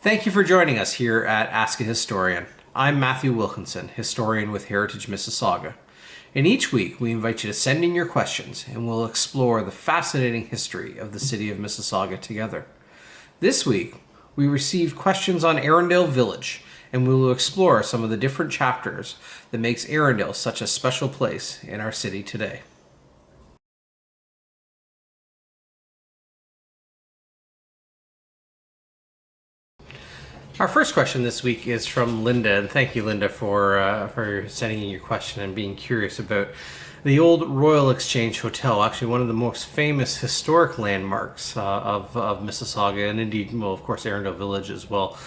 Thank you for joining us here at Ask a Historian. I'm Matthew Wilkinson, historian with Heritage Mississauga. And each week we invite you to send in your questions and we'll explore the fascinating history of the city of Mississauga together. This week we received questions on Erindale Village, and we will explore some of the different chapters that makes Erindale such a special place in our city today. Our first question this week is from Linda, and thank you, Linda, for sending in your question and being curious about the old Royal Exchange Hotel, actually one of the most famous historic landmarks of Mississauga, and indeed, well, of course, Erindale Village as well.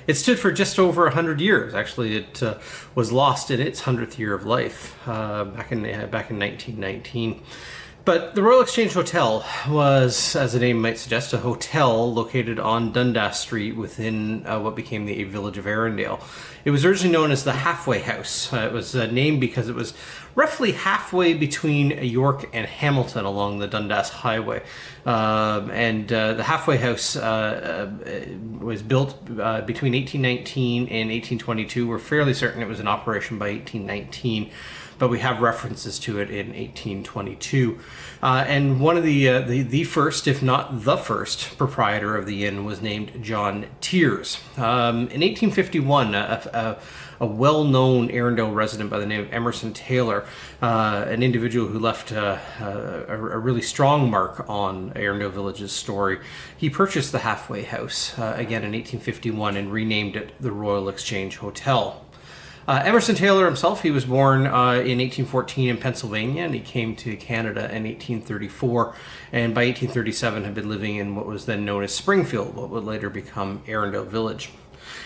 It stood for just over 100 years. Actually, it was lost in its 100th year of life back in 1919. But the Royal Exchange Hotel was, as the name might suggest, a hotel located on Dundas Street within what became the village of Erindale. It was originally known as the Halfway House. It was named because it was roughly halfway between York and Hamilton along the Dundas Highway. The Halfway House was built between 1819 and 1822. We're fairly certain it was in operation by 1819. But we have references to it in 1822. And one of the first, if not the first, proprietor of the inn was named John Tiers. In 1851, a well-known Erindale resident by the name of Emerson Taylor, an individual who left a really strong mark on Erindale Village's story, he purchased the Halfway House again in 1851 and renamed it the Royal Exchange Hotel. Emerson Taylor himself, he was born in 1814 in Pennsylvania, and he came to Canada in 1834, and by 1837 had been living in what was then known as Springfield, what would later become Erindale Village.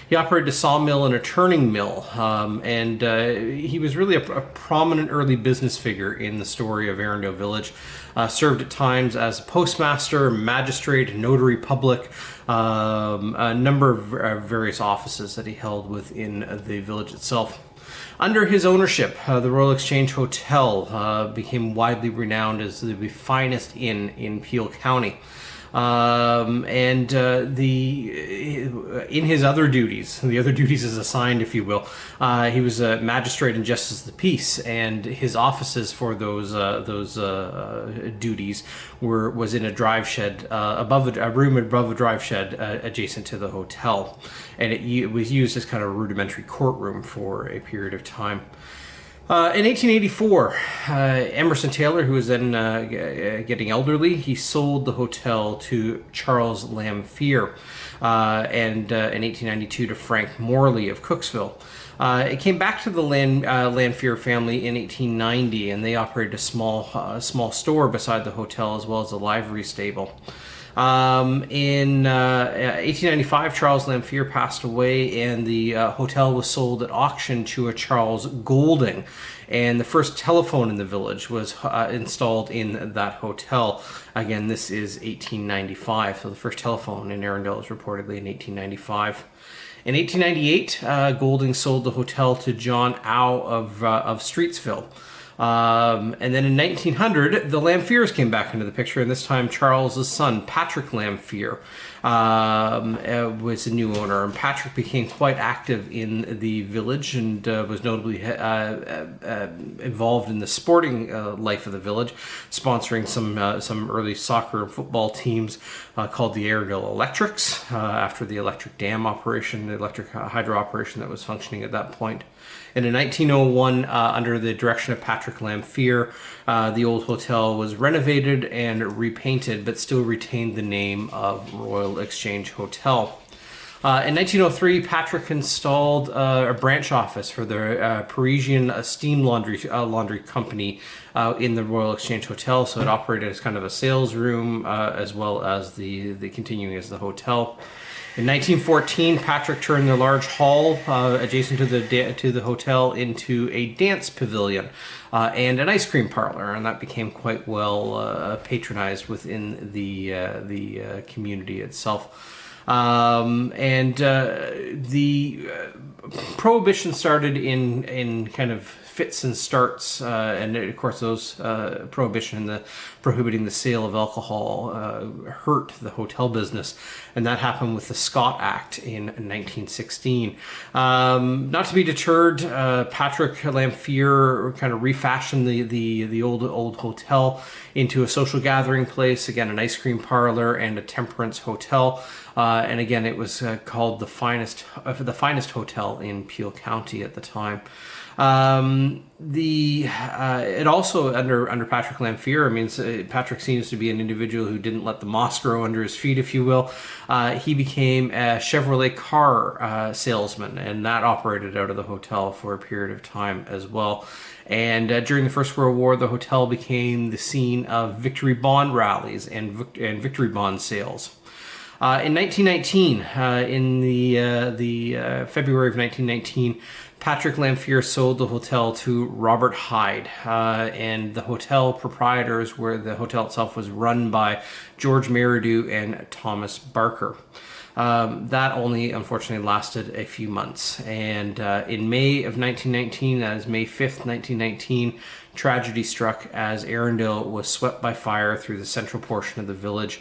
He operated a sawmill and a turning mill, and he was really a prominent early business figure in the story of Erindale Village. Served at times as a postmaster, magistrate, notary public, a number of various offices that he held within the village itself. Under his ownership, the Royal Exchange Hotel became widely renowned as the finest inn in Peel County. In his other duties, the other duties as assigned, if you will, he was a magistrate and justice of the peace, and his offices for those duties was in a drive shed above a room above a drive shed adjacent to the hotel, and it was used as kind of a rudimentary courtroom for a period of time. In 1884, Emerson Taylor, who was then getting elderly, he sold the hotel to Charles Lamphere, and in 1892 to Frank Morley of Cooksville. It came back to the Lamphere family in 1890, and they operated a small store beside the hotel as well as a livery stable. In 1895, Charles Lamphere passed away, and the hotel was sold at auction to a Charles Golding, and the first telephone in the village was installed in that hotel. Again, this is 1895, so the first telephone in Erindale was reportedly in 1895. In 1898, Golding sold the hotel to John Ow of Streetsville. And then in 1900, the Lampheres came back into the picture, and this time Charles's son, Patrick Lamphere, was the new owner. And Patrick became quite active in the village and was notably involved in the sporting life of the village, sponsoring some early soccer and football teams called the Erindale Electrics, after the electric dam operation, the electric hydro operation that was functioning at that point. And in 1901, under the direction of Patrick Lamphere, the old hotel was renovated and repainted, but still retained the name of Royal Exchange Hotel. In 1903, Patrick installed a branch office for the Parisian steam laundry company in the Royal Exchange Hotel, so it operated as kind of a sales room as well as the continuing as the hotel. In 1914, Patrick turned the large hall adjacent to the hotel into a dance pavilion and an ice cream parlor, and that became quite well patronized within the community itself. The prohibition started in kind of fits and starts, and of course those prohibiting the sale of alcohol hurt the hotel business, and that happened with the Scott Act in 1916. Not to be deterred, Patrick Lamphere kind of refashioned the old hotel into a social gathering place, again an ice cream parlor and a temperance hotel. And again, it was called the finest hotel in Peel County at the time. It also under Patrick Lamphere, I mean, Patrick seems to be an individual who didn't let the moss grow under his feet, if you will. He became a Chevrolet car salesman, and that operated out of the hotel for a period of time as well. And during the First World War, the hotel became the scene of victory bond rallies and victory bond sales. In 1919, in the February of 1919, Patrick Lamphere sold the hotel to Robert Hyde, and the hotel proprietors were the hotel itself was run by George Meridew and Thomas Barker. That only unfortunately lasted a few months, and in May of 1919, that is May 5th, 1919, tragedy struck as Erindale was swept by fire through the central portion of the village,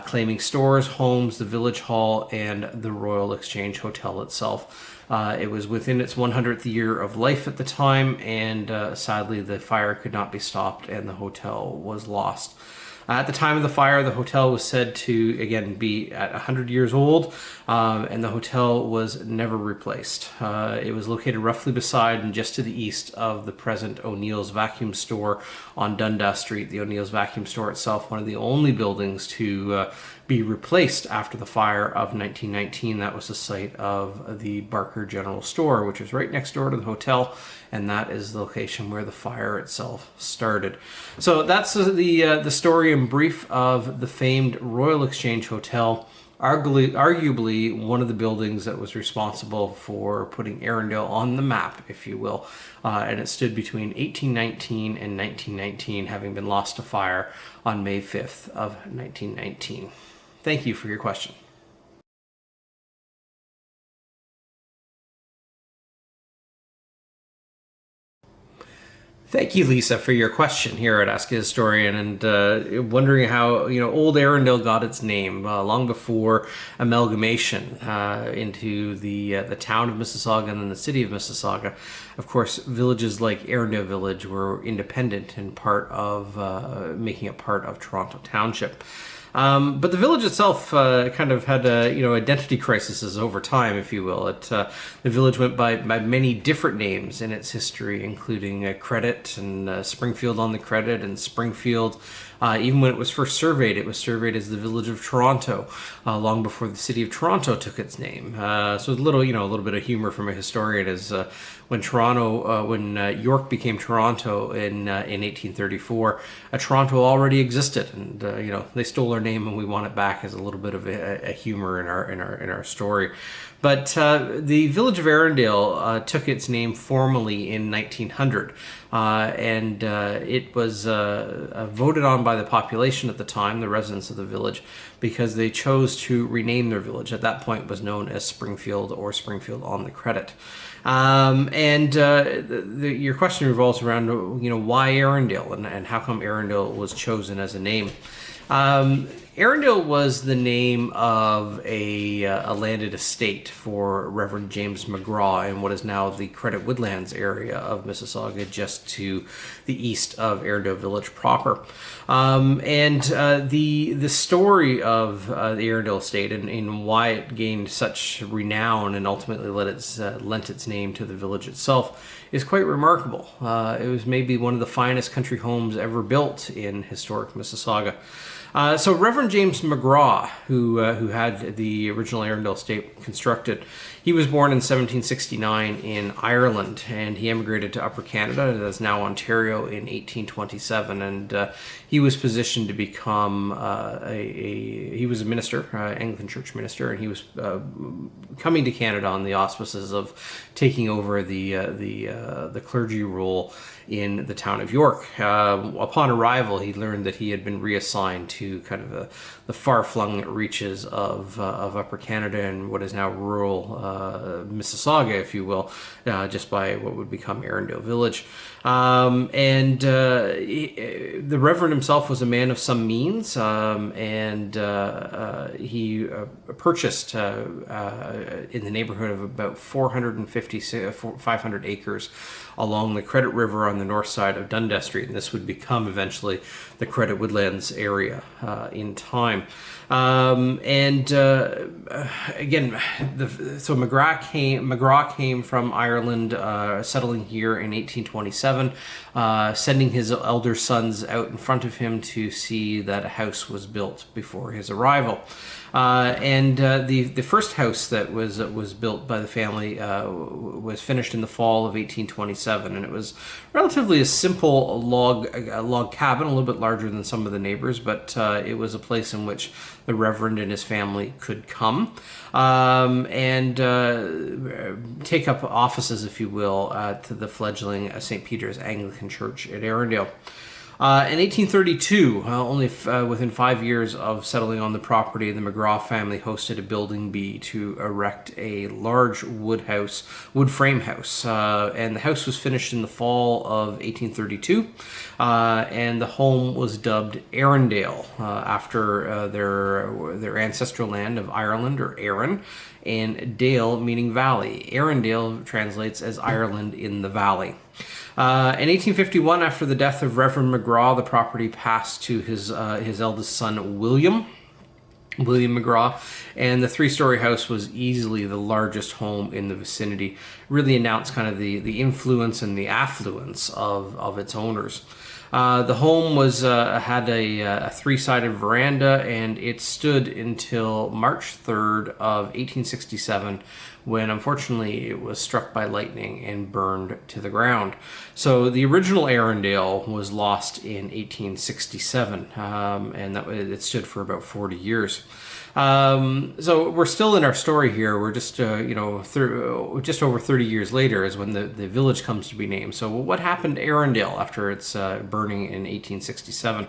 claiming stores, homes, the village hall, and the Royal Exchange Hotel itself. It was within its 100th year of life at the time, and sadly the fire could not be stopped and the hotel was lost. At the time of the fire, the hotel was said to, again, be at 100 years old, and the hotel was never replaced. It was located roughly beside and just to the east of the present O'Neill's Vacuum Store on Dundas Street. The O'Neill's Vacuum Store itself, one of the only buildings to be replaced after the fire of 1919. That was the site of the Barker General Store, which is right next door to the hotel, and that is the location where the fire itself started. So that's the story in brief of the famed Royal Exchange Hotel, arguably one of the buildings that was responsible for putting Erindale on the map, if you will, and it stood between 1819 and 1919, having been lost to fire on May 5th of 1919. Thank you for your question. Thank you, Lisa, for your question here at Ask a Historian, and wondering how old Erindale got its name long before amalgamation into the town of Mississauga and then the city of Mississauga. Of course, villages like Erindale Village were independent and making it part of Toronto Township. But the village itself kind of had identity crises over time, if you will. The village went by many different names in its history, including Credit and Springfield on the Credit and Springfield. Even when it was first surveyed, it was surveyed as the Village of Toronto, long before the City of Toronto took its name. So a little bit of humor from a historian is when York became Toronto in 1834, Toronto already existed, and they stole our name and we want it back as a little bit of a humor in our story. But the village of Erindale took its name formally in 1900, and it was voted on by the population at the time, the residents of the village, because they chose to rename their village. At that point, it was known as Springfield or Springfield on the Credit. Your question revolves around why Erindale and how come Erindale was chosen as a name. Erindale was the name of a landed estate for Reverend James McGraw in what is now the Credit Woodlands area of Mississauga, just to the east of Erindale Village proper. The story of the Erindale estate and why it gained such renown and ultimately lent its name to the village itself is quite remarkable. It was maybe one of the finest country homes ever built in historic Mississauga. So Reverend James McGraw, who had the original Erindale estate constructed, he was born in 1769 in Ireland, and he emigrated to Upper Canada, that is now Ontario, in 1827, and he was positioned to become he was a minister, Anglican church minister, and he was coming to Canada on the auspices of taking over the clergy role in the town of York. Upon arrival, he learned that he had been reassigned to kind of the far-flung reaches of Upper Canada and what is now rural Mississauga, if you will, just by what would become Erindale Village. The Reverend himself was a man of some means, and he purchased in the neighborhood of about 500 acres along the Credit River on the north side of Dundas Street, and this would become eventually the Credit Woodlands area in time. Again, so McGraw came from Ireland, settling here in 1827, sending his elder sons out in front of him to see that a house was built before his arrival. The first house that was built by the family was finished in the fall of 1827, and it was relatively a simple log cabin, a little bit larger than some of the neighbors, but it was a place in which the Reverend and his family could come and take up offices, if you will, to the fledgling St. Peter's Anglican Church at Erindale. In 1832, only within 5 years of settling on the property, the McGraw family hosted a building bee to erect a large wood frame house. And the house was finished in the fall of 1832, and the home was dubbed Erindale after their ancestral land of Ireland, or Erin, and Dale meaning valley. Erindale translates as Ireland in the valley. In 1851, after the death of Reverend McGraw, the property passed to his eldest son, William McGraw, and the three-story house was easily the largest home in the vicinity. Really announced kind of the influence and the affluence of its owners. The home had a three-sided veranda, and it stood until March 3rd of 1867, when unfortunately it was struck by lightning and burned to the ground. So the original Erindale was lost in 1867, and it stood for about 40 years. So we're still in our story here. We're just, just over 30 years later is when the village comes to be named. So what happened to Erindale after its burning in 1867?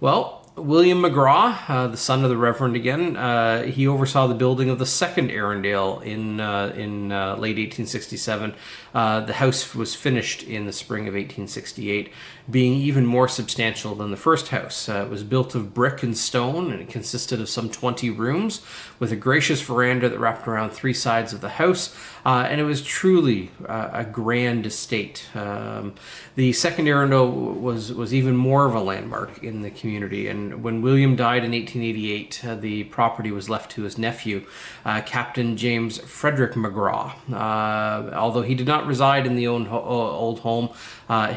Well, William McGraw, the son of the Reverend again, he oversaw the building of the second Erindale in late 1867. The house was finished in the spring of 1868, being even more substantial than the first house. It was built of brick and stone, and it consisted of some 20 rooms, with a gracious veranda that wrapped around three sides of the house, and it was truly a grand estate. The second Erindale was even more of a landmark in the community, and when William died in 1888, the property was left to his nephew, Captain James Frederick McGraw. Although he did not reside in the old home,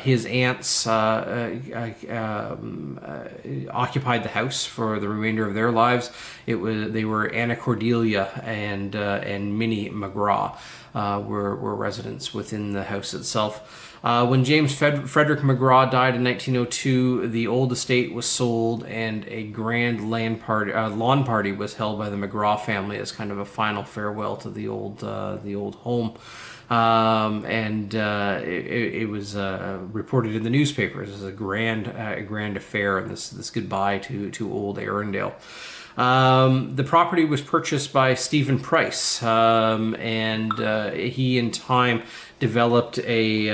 his aunts occupied the house for the remainder of their lives. They were Anna Cordelia and Minnie McGraw were residents within the house itself. When James Frederick McGraw died in 1902, the old estate was sold, and a grand lawn party was held by the McGraw family as kind of a final farewell to the old home. It was reported in the newspapers as a grand affair, and this goodbye to old Erindale. The property was purchased by Stephen Price, and he in time developed a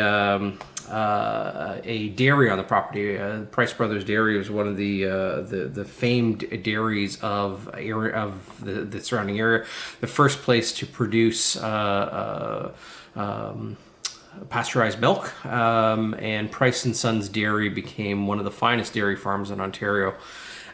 dairy on the property. Price Brothers Dairy was one of the famed dairies of the surrounding area. The first place to produce pasteurized milk, and Price and Sons Dairy became one of the finest dairy farms in Ontario.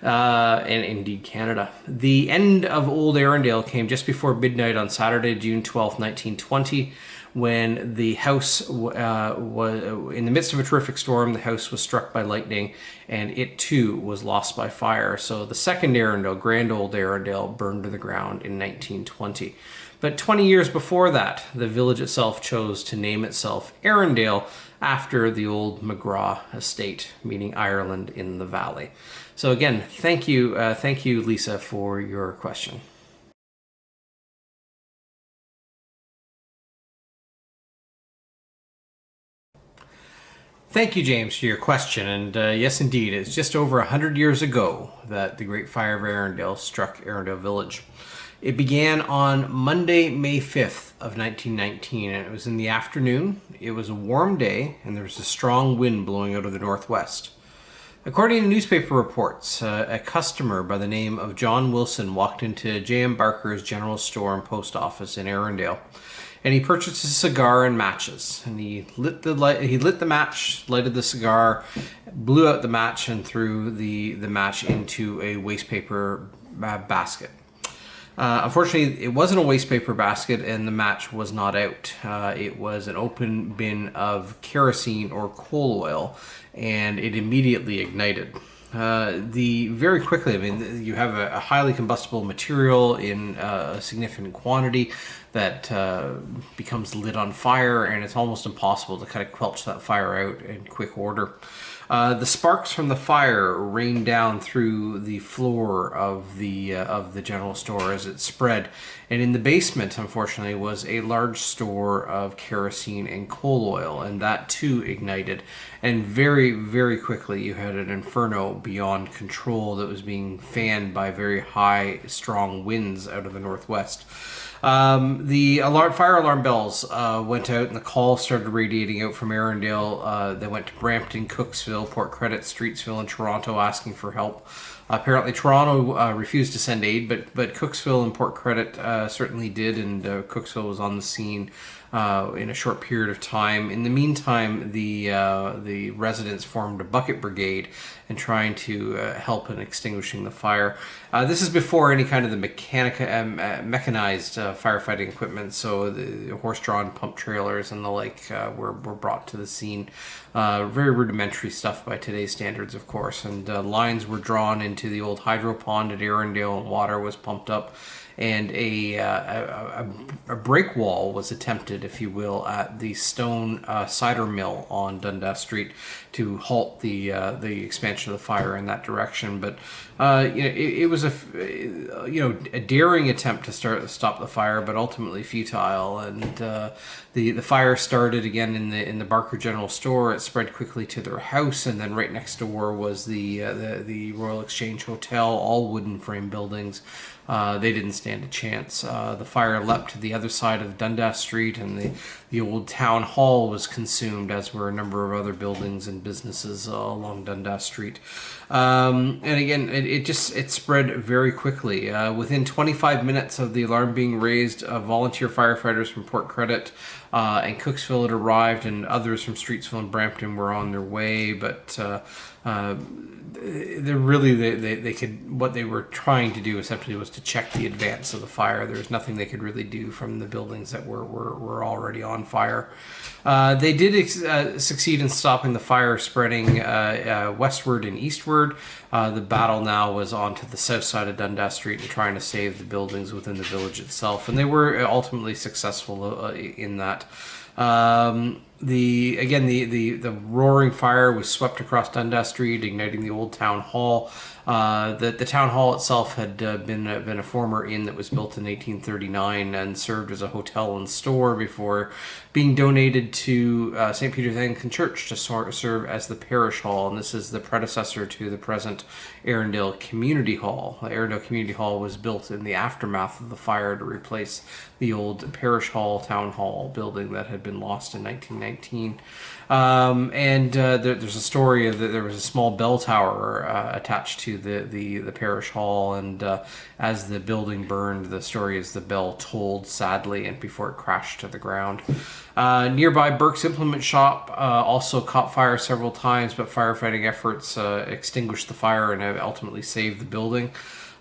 And indeed Canada. The end of Old Erindale came just before midnight on Saturday, June 12th, 1920, when the house was in the midst of a terrific storm. The house was struck by lightning, and it too was lost by fire. So the second Erindale, Grand Old Erindale, burned to the ground in 1920. But 20 years before that, the village itself chose to name itself Erindale after the old McGraw estate, meaning Ireland in the valley. So again, thank you, Lisa, for your question. Thank you, James, for your question. And yes, indeed, it's just over 100 years ago that the Great Fire of Erindale struck Erindale Village. It began on Monday, May 5th of 1919, and it was in the afternoon. It was a warm day, and there was a strong wind blowing out of the northwest. According to newspaper reports, a customer by the name of John Wilson walked into J.M. Barker's general store and post office in Erindale, and he purchased a cigar and matches. And he lit the match, lighted the cigar, blew out the match, and threw the match into a waste paper basket. Unfortunately, it wasn't a waste paper basket, and the match was not out. It was an open bin of kerosene or coal oil, and it immediately ignited. Very quickly, I mean, you have a highly combustible material in a significant quantity that becomes lit on fire, and it's almost impossible to kind of quelch that fire out in quick order. The sparks from the fire rained down through the floor of the general store as it spread, and in the basement, unfortunately, was a large store of kerosene and coal oil, and that too ignited. And very, very quickly, you had an inferno beyond control that was being fanned by very high, strong winds out of the northwest. The fire alarm bells went out, and the calls started radiating out from Erindale. They went to Brampton, Cooksville, Port Credit, Streetsville, and Toronto asking for help. Apparently, Toronto refused to send aid, but Cooksville and Port Credit certainly did, and Cooksville was on the scene in a short period of time. In the meantime, the residents formed a bucket brigade and trying to help in extinguishing the fire. This is before any kind of the mechanized firefighting equipment, so the horse-drawn pump trailers and the like were brought to the scene. Very rudimentary stuff by today's standards, of course, and lines were drawn into the old hydro pond at Erindale, and water was pumped up, and a break wall was attempted, if you will, at the stone cider mill on Dundas Street to halt the expansion of the fire in that direction. But it was a daring attempt to stop the fire, but ultimately futile. And the fire started again in the Barker General Store. It spread quickly to their house, and then right next door was the Royal Exchange Hotel, all wooden frame buildings. They didn't stand a chance. The fire leapt to the other side of Dundas Street, and the old town hall was consumed, as were a number of other buildings and businesses along Dundas Street. And again, it spread very quickly. Within 25 minutes of the alarm being raised, volunteer firefighters from Port Credit and Cooksville had arrived, and others from Streetsville and Brampton were on their way, but they could, what they were trying to do essentially was to check the advance of the fire. There was nothing they could really do from the buildings that were already on fire. They did succeed in stopping the fire spreading westward and eastward. The battle now was onto the south side of Dundas Street and trying to save the buildings within the village itself, and they were ultimately successful in that. The roaring fire was swept across Dundas Street, igniting the old town hall. The town hall itself had been a former inn that was built in 1839 and served as a hotel and store before being donated to St. Peter's Anglican Church to serve as the parish hall, and this is the predecessor to the present Erindale Community Hall. Erindale Community Hall was built in the aftermath of the fire to replace the old parish hall, town hall building that had been lost in 1919. There's a story of that there was a small bell tower attached to the parish hall, and as the building burned, the story is the bell tolled sadly and before it crashed to the ground. Nearby Burke's Implement Shop also caught fire several times, but firefighting efforts extinguished the fire and ultimately saved the building.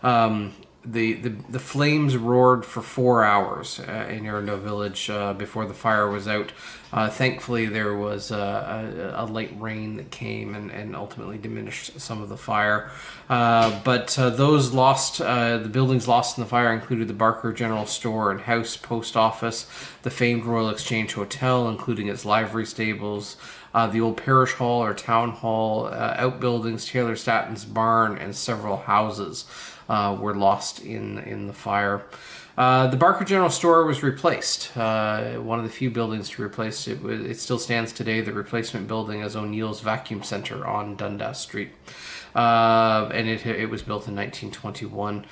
The flames roared for 4 hours in Erindale Village before the fire was out. Thankfully, there was a light rain that came and ultimately diminished some of the fire. But those lost, the buildings lost in the fire included the Barker General Store and House Post Office, the famed Royal Exchange Hotel, including its livery stables, the old parish hall or town hall, outbuildings, Taylor Statton's barn, and several houses were lost in the fire. The Barker General Store was replaced. One of the few buildings to replace it. It still stands today. The replacement building is O'Neill's Vacuum Center on Dundas Street. And it was built in 1921.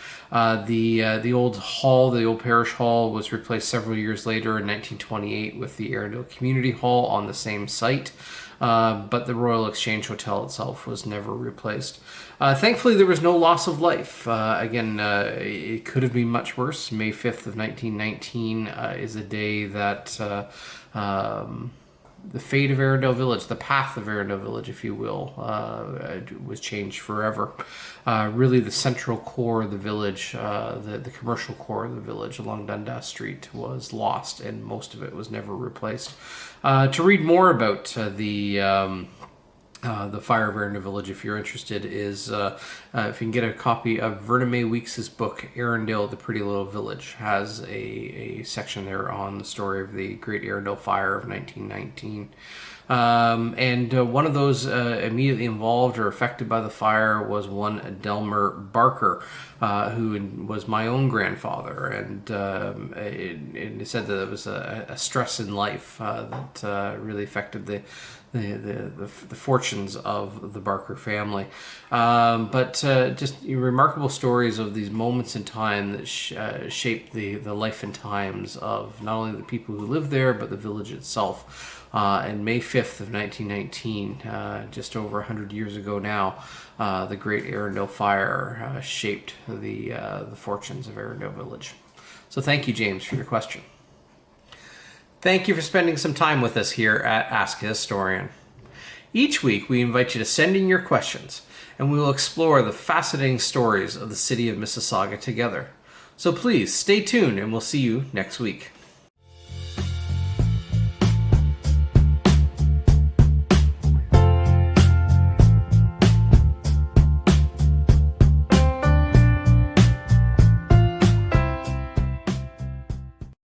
The old hall, the old parish hall, was replaced several years later in 1928 with the Erindale Community Hall on the same site. But the Royal Exchange Hotel itself was never replaced. Thankfully, there was no loss of life. Again, it could have been much worse. May 5th of 1919 is a day that the fate of Erindale Village, the path of Erindale Village, if you will, was changed forever. Really, the central core of the village, the commercial core of the village along Dundas Street was lost, and most of it was never replaced. To read more about the fire of Erindale Village, if you're interested, is if you can get a copy of Vernon May Weeks' book, Erindale, the Pretty Little Village, has a section there on the story of the Great Erindale Fire of 1919. And one of those immediately involved or affected by the fire was one Delmer Barker, who was my own grandfather, and it said that it was a stress in life that really affected the fortunes of the Barker family. But just remarkable stories of these moments in time that shaped the life and times of not only the people who lived there, but the village itself. And May 5th of 1919, just over 100 years ago now, the Great Erindale Fire shaped the fortunes of Erindale Village. So thank you, James, for your question. Thank you for spending some time with us here at Ask a Historian. Each week, we invite you to send in your questions, and we will explore the fascinating stories of the city of Mississauga together. So please, stay tuned, and we'll see you next week.